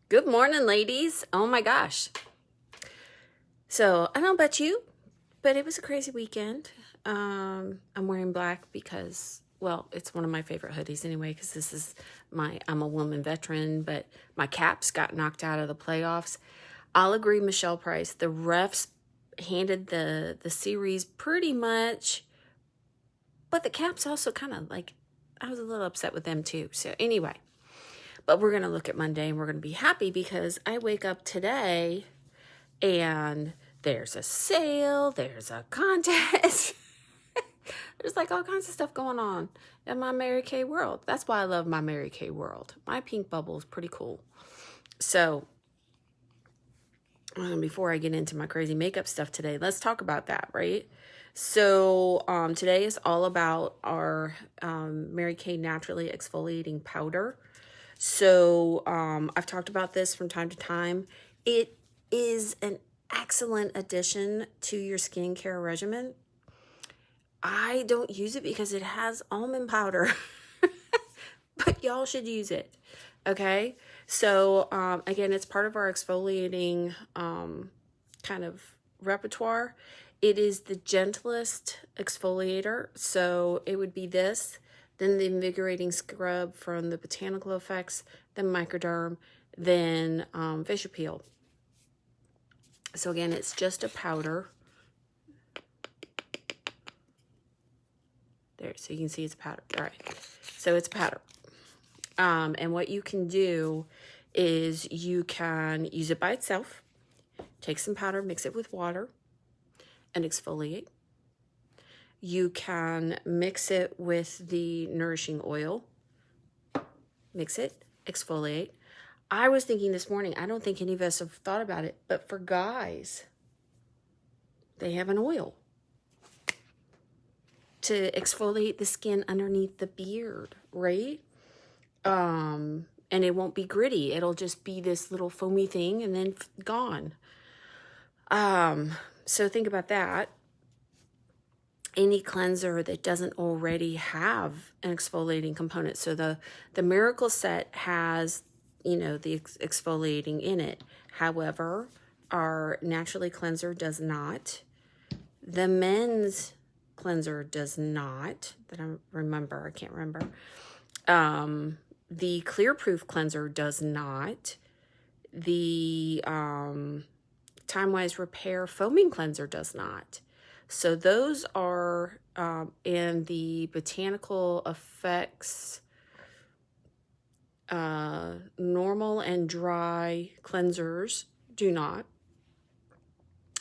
Good morning, ladies. Oh my gosh. So, I don't know about you, but it was a crazy weekend. I'm wearing black because, well, it's one of my favorite hoodies anyway, because I'm a woman veteran, but my Caps got knocked out of the playoffs. I'll agree, Michelle Price. The refs handed the series pretty much, but the Caps also kind of I was a little upset with them too. So, anyway. But we're going to look at Monday and we're going to be happy because I wake up today and there's a sale, there's a contest. There's all kinds of stuff going on in my Mary Kay world. That's why I love my Mary Kay world. My pink bubble is pretty cool. So before I get into my crazy makeup stuff today, let's talk about that, right? So today is all about our Mary Kay Naturally Exfoliating Powder. So I've talked about this from time to time. It is an excellent addition to your skincare regimen. I don't use it because it has almond powder, but y'all should use it. Okay. So again, it's part of our exfoliating kind of repertoire. It is the gentlest exfoliator. So it would be this, then the invigorating scrub from the Botanical Effects, then Microderm, then Facial Peel. So again, it's just a powder. There, so you can see it's a powder. All right, so it's a powder. And what you can do is you can use it by itself, take some powder, mix it with water, and exfoliate. You can mix it with the nourishing oil, mix it, exfoliate. I was thinking this morning, I don't think any of us have thought about it, but for guys, they have an oil to exfoliate the skin underneath the beard, right? And it won't be gritty. It'll just be this little foamy thing and then gone. So think about that. Any cleanser that doesn't already have an exfoliating component. So the Miracle Set has, the exfoliating in it. However, our Naturally Cleanser does not. The men's cleanser does not, that I remember. I can't remember. The Clear Proof cleanser does not. The Time Wise Repair foaming cleanser does not. So those are in the Botanical Effects normal and dry cleansers do not.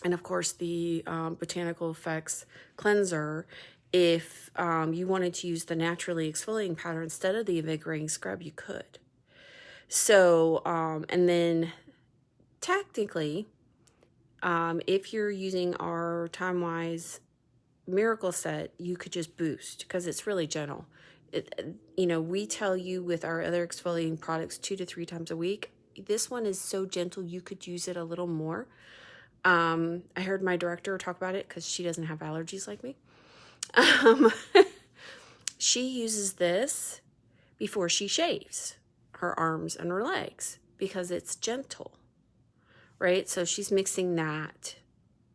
And of course the Botanical Effects cleanser, if you wanted to use the naturally exfoliating powder instead of the invigorating scrub, you could. So, and then technically, if you're using our Time Wise Miracle Set, you could just boost because it's really gentle. We tell you with our other exfoliating products 2 to 3 times a week. This one is so gentle, you could use it a little more. I heard my director talk about it because she doesn't have allergies like me. She uses this before she shaves her arms and her legs because it's gentle, right? So she's mixing that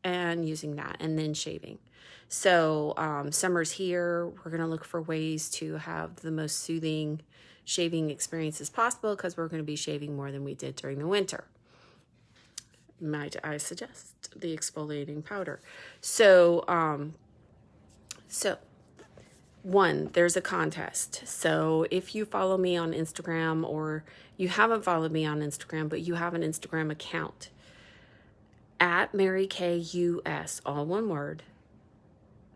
and using that and then shaving. So summer's here. We're going to look for ways to have the most soothing shaving experiences possible because we're going to be shaving more than we did during the winter. Might I suggest the exfoliating powder? So, one, there's a contest. So if you follow me on Instagram or you haven't followed me on Instagram, but you have an Instagram account at Mary Kay US, all one word.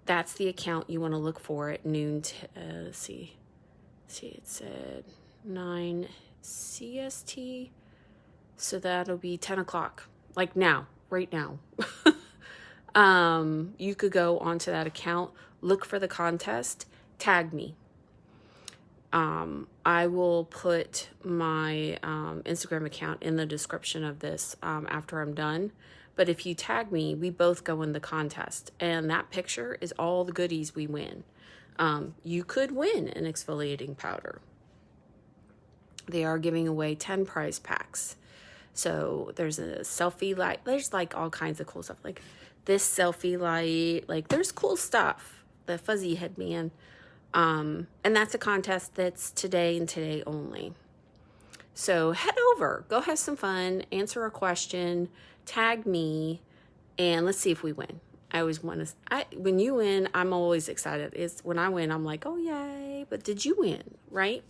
That's the account you want to look for at noon. Let's see, it said 9 CST. So that'll be 10 o'clock, like now, right now. You could go onto that account, look for the contest, tag me. I will put my Instagram account in the description of this after I'm done. But if you tag me, we both go in the contest. And that picture is all the goodies we win. You could win an exfoliating powder. they are giving away 10 prize packs. So there's a selfie light. There's like all kinds of cool stuff. Like this selfie light. Like there's cool stuff. The fuzzy headband. And that's a contest that's today and today only. So head over. Go have some fun. Answer a question. Tag me. And let's see if we win. I always want to. When you win, I'm always excited. It's when I win, I'm like, oh yay! But did you win? Right?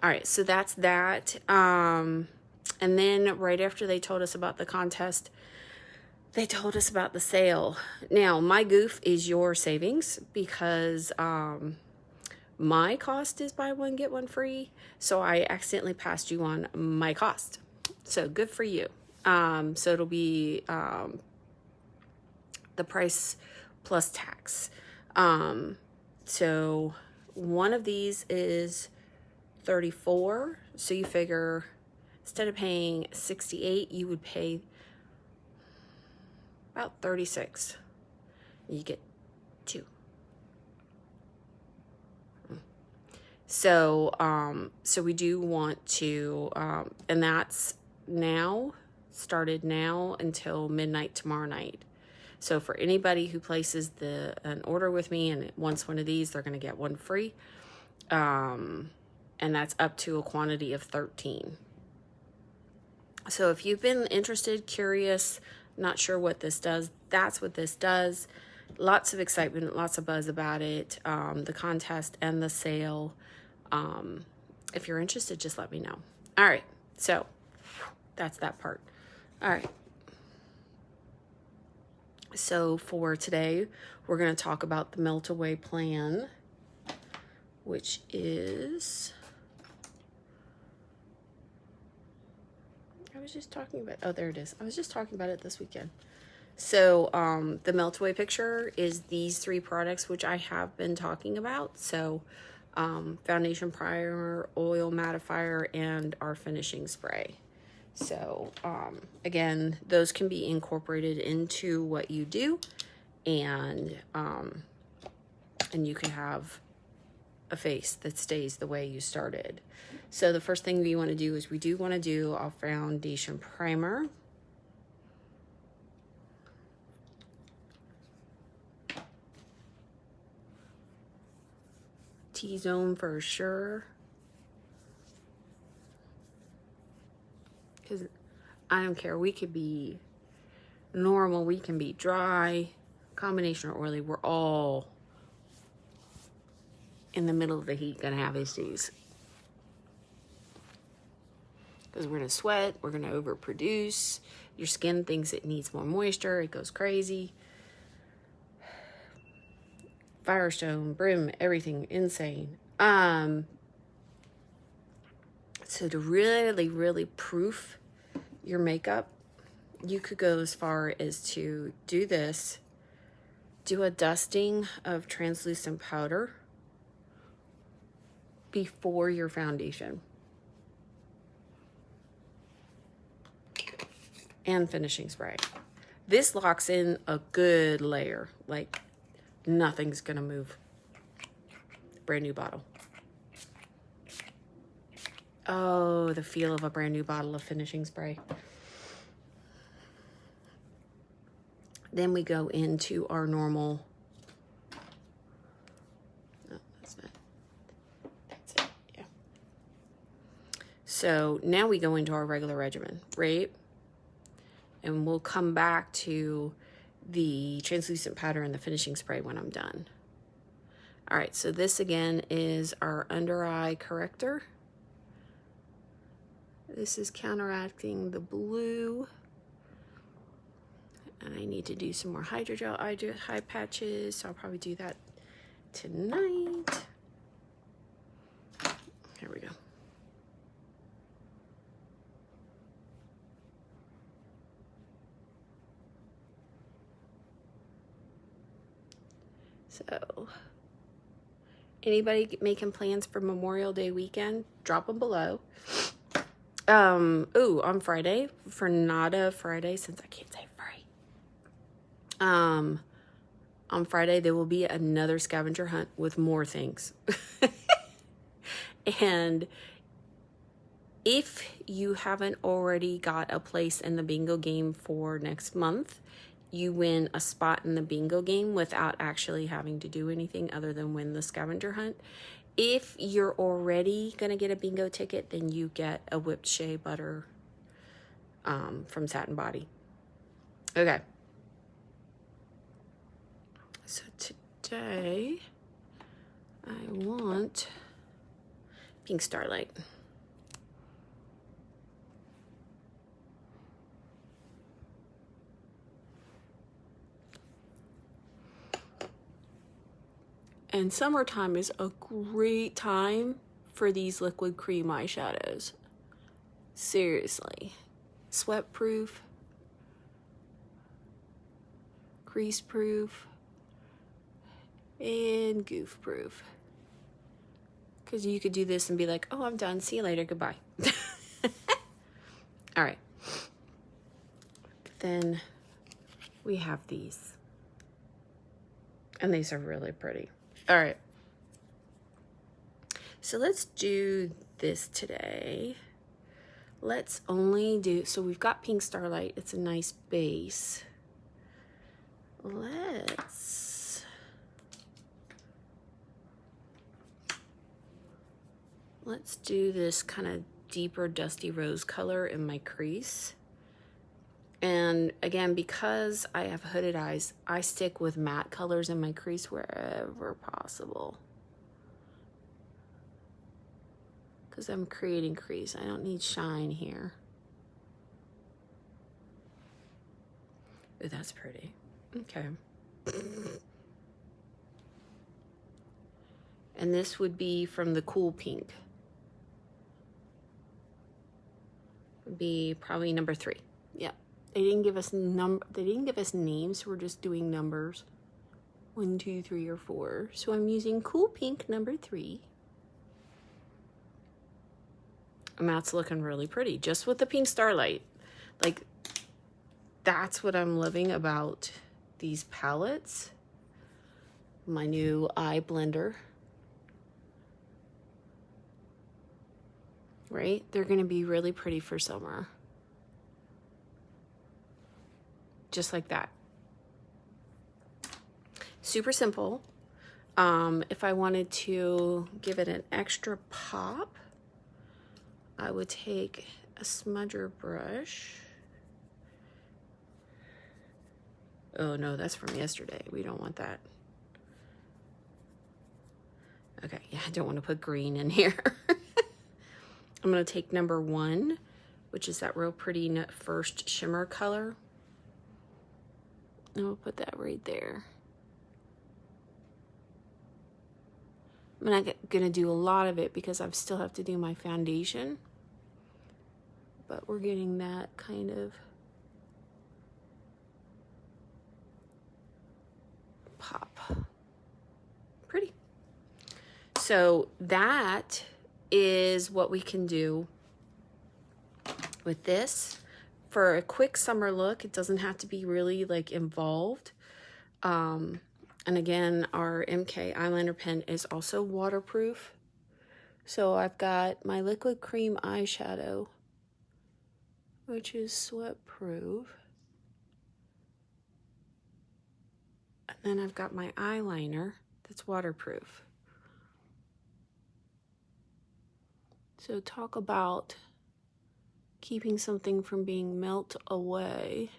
All right. So that's that. And then right after they told us about the contest, they told us about the sale. Now my goof is your savings because my cost is buy one get one free. So I accidentally passed you on my cost. So good for you. So it'll be the price plus tax. So one of these is 34. So you figure instead of paying 68, you would pay about 36. You get 2. So, so we do want to, and that's now, started now until midnight tomorrow night. So for anybody who places an order with me and wants one of these, they're going to get one free. And that's up to a quantity of 13. So if you've been interested, curious, not sure what this does, that's what this does. Lots of excitement, lots of buzz about it. The contest and the sale. If you're interested, just let me know. All right. So that's that part. All right. So for today, we're going to talk about the melt away plan, which is, I was just talking about, oh, there it is. I was just talking about it this weekend. So the melt away picture is these 3 products, which I have been talking about. So foundation, primer, oil mattifier, and our finishing spray. So again, those can be incorporated into what you do, and you can have a face that stays the way you started. So the first thing we want to do is we do want to do our foundation primer. T-zone for sure. Because I don't care. We could be normal. We can be dry, combination or oily. We're all in the middle of the heat going to have issues. Because we're going to sweat. We're going to overproduce. Your skin thinks it needs more moisture. It goes crazy. Firestone, brim, everything insane. So to really, really proof your makeup, you could go as far as to do this. Do a dusting of translucent powder before your foundation. And finishing spray. This locks in a good layer. Like nothing's gonna move. Brand new bottle. Oh, the feel of a brand new bottle of finishing spray. Then we go into our normal. Oh, that's not. That's it. Yeah. So now we go into our regular regimen, right? And we'll come back to the translucent powder and the finishing spray when I'm done. All right, so this again is our under eye corrector. This is counteracting the blue. And I need to do some more hydrogel eye patches, so I'll probably do that tonight. Here we go. So, anybody making plans for Memorial Day weekend? Drop them below. On Friday, for Nada Friday, since I can't say free. On Friday, there will be another scavenger hunt with more things. And If you haven't already got a place in the bingo game for next month, you win a spot in the bingo game without actually having to do anything other than win the scavenger hunt. If you're already going to get a bingo ticket, then you get a whipped shea butter from Satin Body. Okay. So today I want Pink Starlight. And summertime is a great time for these liquid cream eyeshadows. Seriously. Sweat proof, crease proof, and goof proof. Because you could do this and be like, oh, I'm done. See you later. Goodbye. All right. Then we have these. And these are really pretty. All right. So let's do this today. Let's only do, so we've got Pink Starlight. It's a nice base. Let's do this kind of deeper dusty rose color in my crease. And again, because I have hooded eyes, I stick with matte colors in my crease wherever possible. Because I'm creating crease. I don't need shine here. Ooh, that's pretty. Okay. And this would be from the Cool Pink. Would be probably number 3. Yeah. They didn't give us names, so we're just doing numbers. 1, 2, 3, or 4. So I'm using Cool Pink number 3. And that's looking really pretty, just with the Pink Starlight. Like, that's what I'm loving about these palettes. My new eye blender. Right? They're gonna be really pretty for summer. Just like that. Super simple. If I wanted to give it an extra pop, I would take a smudger brush. Oh no, that's from yesterday. We don't want that. Okay, yeah, I don't want to put green in here. I'm gonna take number 1, which is that real pretty first shimmer color. And we'll put that right there. I'm not gonna do a lot of it because I still have to do my foundation. But we're getting that kind of pop. Pretty. So that is what we can do with this. For a quick summer look, it doesn't have to be really like involved. And again, our MK eyeliner pen is also waterproof. So I've got my liquid cream eyeshadow, which is sweat proof. And then I've got my eyeliner that's waterproof. So talk about keeping something from being melt away.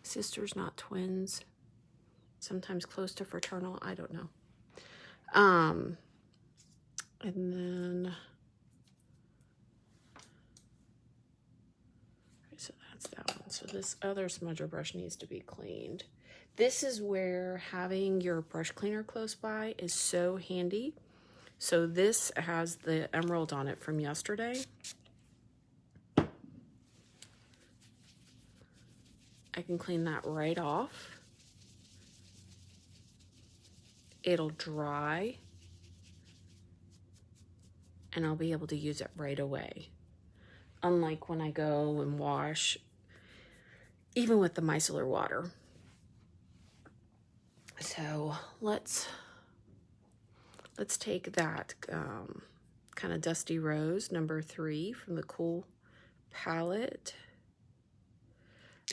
Sisters, not twins. Sometimes close to fraternal, I don't know. And then, so that's that one. So this other smudger brush needs to be cleaned. This is where having your brush cleaner close by is so handy. So this has the emerald on it from yesterday. I can clean that right off. It'll dry. And I'll be able to use it right away. Unlike when I go and wash even with the micellar water. So let's take that kind of Dusty Rose number 3 from the Cool palette,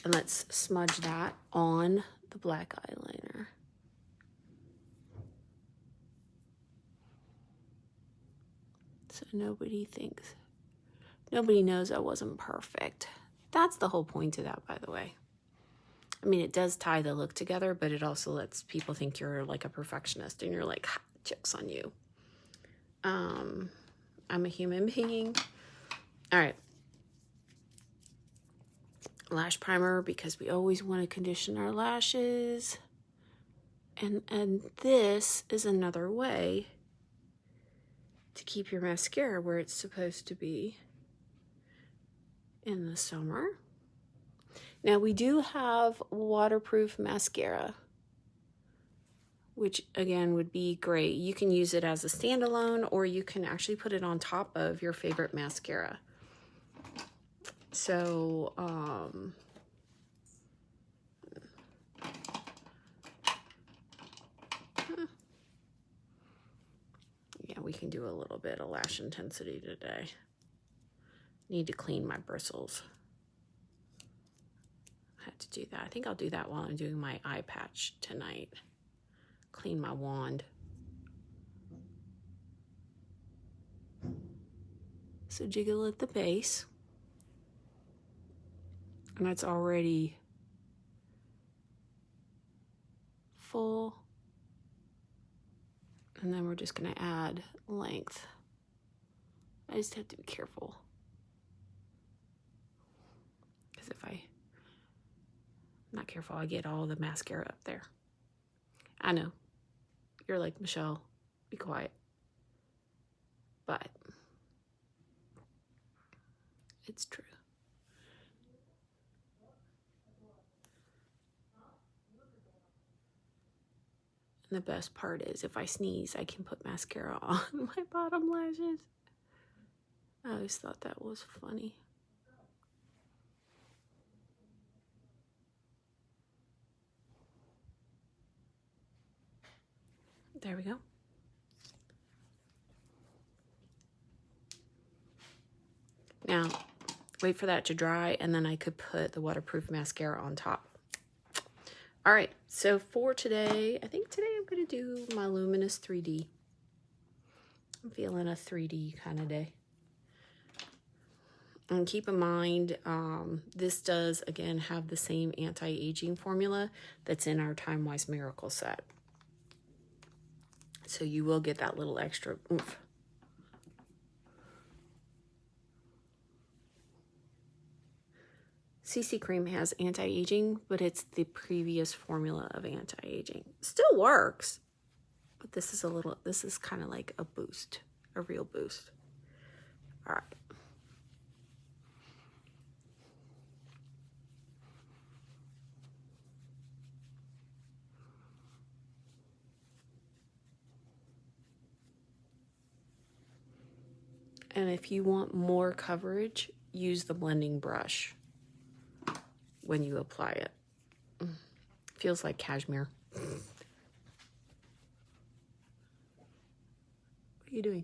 and let's smudge that on the black eyeliner. So nobody knows I wasn't perfect. That's the whole point of that, by the way. I mean, it does tie the look together, but it also lets people think you're like a perfectionist and you're like, ha, joke's on you. I'm a human being. All right. Lash primer, because we always want to condition our lashes. And this is another way to keep your mascara where it's supposed to be in the summer. Now we do have waterproof mascara, which again would be great. You can use it as a standalone, or you can actually put it on top of your favorite mascara. So, yeah, we can do a little bit of lash intensity today. Need to clean my bristles. I had to do that. I think I'll do that while I'm doing my eye patch tonight. Clean my wand. So jiggle at the base. And it's already full. And then we're just going to add length. I just have to be careful. Because if I'm not careful, I get all the mascara up there. I know. You're like, Michelle, be quiet. But it's true. And the best part is if I sneeze, I can put mascara on my bottom lashes. I always thought that was funny. There we go. Now, wait for that to dry, and then I could put the waterproof mascara on top. All right, so for today, I think today I'm going to do my Luminous 3D. I'm feeling a 3D kind of day. And keep in mind, this does, again, have the same anti-aging formula that's in our Time Wise Miracle set. So you will get that little extra oomph. CC cream has anti-aging, but it's the previous formula of anti-aging. Still works, but this is kind of like a boost, a real boost. All right. And if you want more coverage, use the blending brush when you apply it. Feels like cashmere. What are you doing?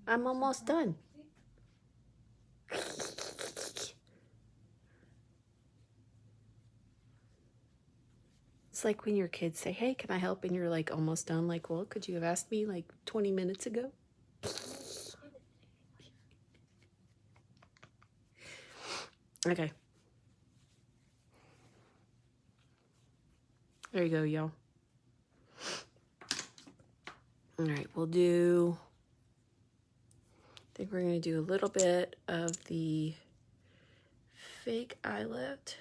I'm almost done. It's like when your kids say, hey, can I help? And you're like almost done. Like, well, could you have asked me like 20 minutes ago? Okay. There you go, y'all. All right, I think we're going to do a little bit of the fake eyelet.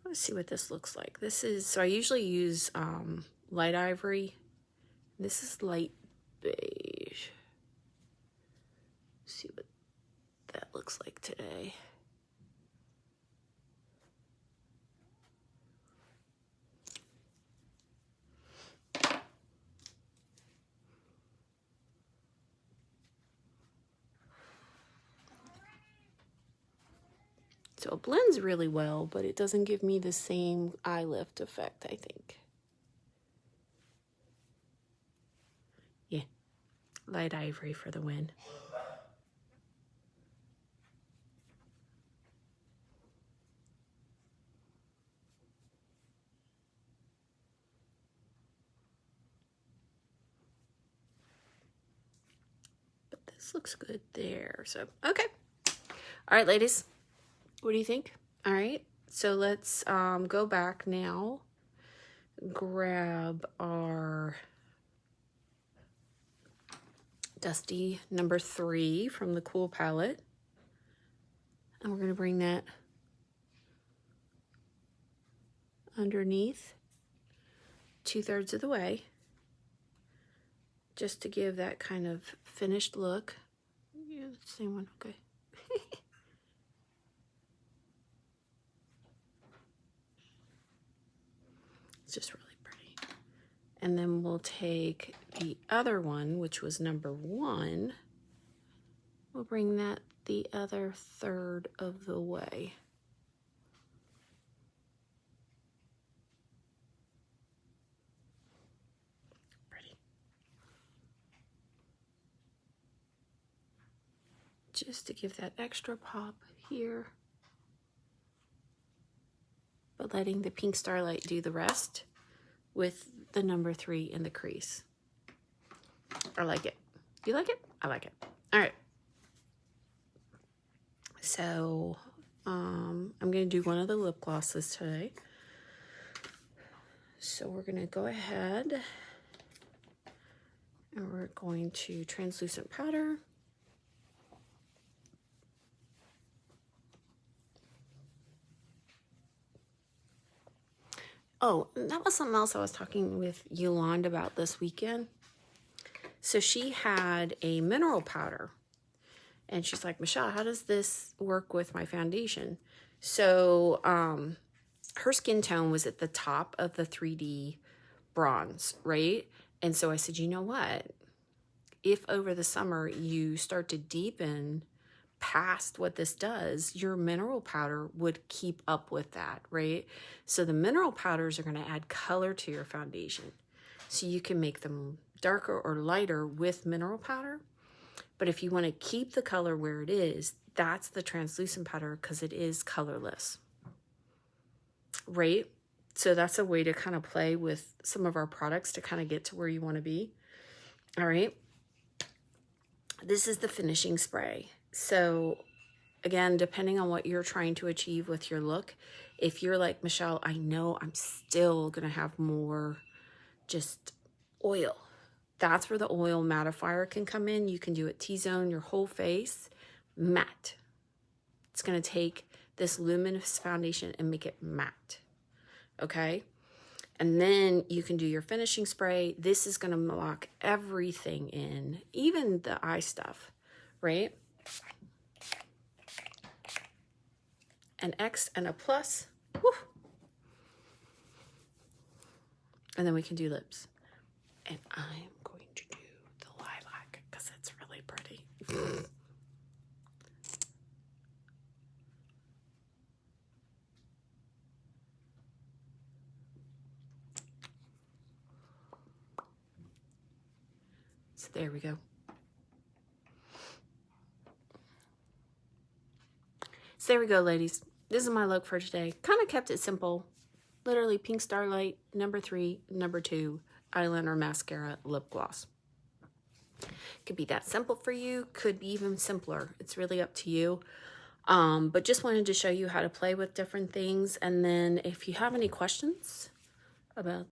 Let's see what this looks like. So I usually use light ivory. This is light beige. Let's see what that looks like today. So it blends really well, but it doesn't give me the same eye lift effect, I think. Yeah, light ivory for the win. But this looks good there. So, okay. All right, ladies, what do you think? All right, so let's go back now, grab our Dusty number 3 from the Cool palette, and we're going to bring that underneath 2/3 of the way, just to give that kind of finished look. Yeah, same one, okay. It's just really pretty. And then we'll take the other one, which was number 1. We'll bring that the other 1/3 of the way. Pretty. Just to give that extra pop here. But letting the Pink Starlight do the rest with the number 3 in the crease. I like it. You like it? I like it. All right. So I'm going to do one of the lip glosses today. So we're going to go ahead and we're going to translucent powder. Oh, that was something else I was talking with Yolanda about this weekend. So she had a mineral powder. And she's like, Michelle, how does this work with my foundation? So her skin tone was at the top of the 3D bronze, right? And so I said, you know what? If over the summer you start to deepen past what this does, your mineral powder would keep up with that, right? So the mineral powders are going to add color to your foundation. So you can make them darker or lighter with mineral powder. But if you want to keep the color where it is, that's the translucent powder because it is colorless, right? So that's a way to kind of play with some of our products to kind of get to where you want to be. All right. This is the finishing spray. So again, depending on what you're trying to achieve with your look, if you're like, Michelle, I know I'm still going to have more just oil. That's where the oil mattifier can come in. You can do it T-zone your whole face matte. It's going to take this luminous foundation and make it matte. Okay? And then you can do your finishing spray. This is going to lock everything in, even the eye stuff, right? An X and a plus. Woo. And then we can do lips. And I'm going to do the lilac because it's really pretty. So there we go. So there we go, ladies. This is my look for today. Kind of kept it simple. Literally Pink Starlight, number 3, number 2, eyeliner, mascara, lip gloss. Could be that simple for you. Could be even simpler. It's really up to you. But just wanted to show you how to play with different things. And then if you have any questions about